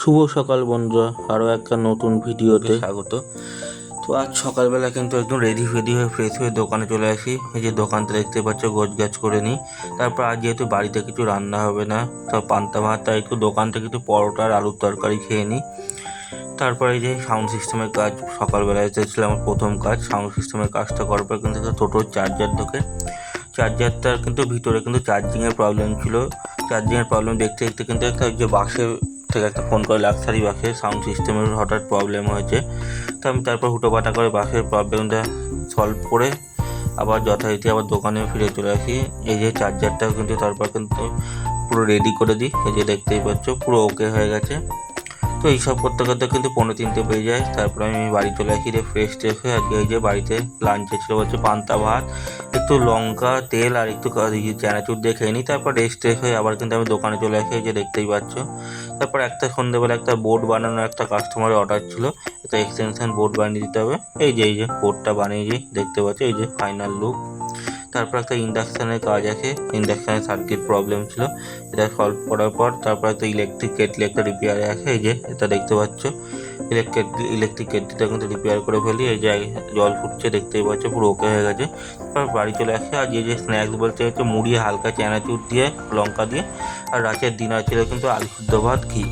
শুভ সকাল বন্ধুরা, আরও একটা নতুন ভিডিওতে স্বাগত। তো আজ সকালবেলা কিন্তু একদম রেডি হয়ে ফ্রেশ হয়ে দোকানে চলে আসি। এই যে দোকানটা দেখতে পাচ্ছ, গোছগাছ করে নিই। তারপর আজ যেহেতু বাড়িতে কিছু রান্না হবে না, সব পান্তা ভাত, তাই একটু দোকান থেকে একটু পরোটা আর আলুর তরকারি খেয়ে নিই। তারপরে এই যে সাউন্ড সিস্টেমের কাজ, সকালবেলায় এসেছিলাম আমার প্রথম কাজ। সাউন্ড সিস্টেমের কাজটা করার পর কিন্তু একটা টোটোর চার্জার ঢোকে। চার্জারটার কিন্তু ভিতরে কিন্তু চার্জিংয়ের প্রবলেম ছিল। চার্জিংয়ের প্রবলেম দেখতে দেখতে কিন্তু একটা যে বাসের থেকে একটা ফোন করে, লাক্সারি বাসে সাউন্ড সিস্টেমের হঠাৎ প্রবলেম হয়েছে। তো আমি তারপর হুটোপাটা করে বাসের প্রবলেমটা সলভ করে আবার যথারীতি আবার দোকানে ফিরে চলে আসি। এই যে চার্জারটাও কিন্তু তারপর কিন্তু পুরো রেডি করে দিই। এই যে দেখতেই পাচ্ছ পুরো ওকে হয়ে গেছে। তো এইসব করতে করতে কিন্তু 2:45 বেজে যায়। তারপরে আমি বাড়ি চলে আসি ফ্রেশ ট্রেশ হয়ে। আজকে এই যে বাড়িতে লাঞ্চে ছিল হচ্ছে পান্তা ভাত, একটু লঙ্কা তেল আর একটু চানাচুর দিয়ে খেয়ে নিই। তারপর রেস্ট হয়ে আবার কিন্তু আমি দোকানে চলে আসি, এই যে দেখতেই পাচ্ছ। তারপর সন্ধ্যেবেলা একটা বোর্ড বানানোর একটা কাস্টমারের অর্ডার ছিল, একটা এক্সটেনশন বোর্ড বানিয়ে দিতে হবে। এই যে বোর্ডটা বানিয়েছি দেখতে পাচ্ছ, এই যে ফাইনাল লুক। তারপর একটা ইন্ডাকশানের কাজ আছে, ইন্ডাকশানের সার্কিট প্রবলেম ছিল, এটা সলভ করার পর তারপর একটা ইলেকট্রিক কেটলি একটা রিপেয়ারে আছে। এই যে এটা দেখতে পাচ্ছ, ইলেকট্রিক কেটলিটা কিন্তু রিপেয়ার করে ফেলি। এই যে জল ফুটছে দেখতেই পাচ্ছ, পুরো ওকে হয়ে গেছে। তারপর বাড়ি চলে আসে। আর যে স্ন্যাক্স বলতে হচ্ছে মুড়ি হালকা চানাচুর দিয়ে লঙ্কা দিয়ে, আর রাতের ডিনার ছিল কিন্তু আলু সিদ্ধ ভাত, ঘি।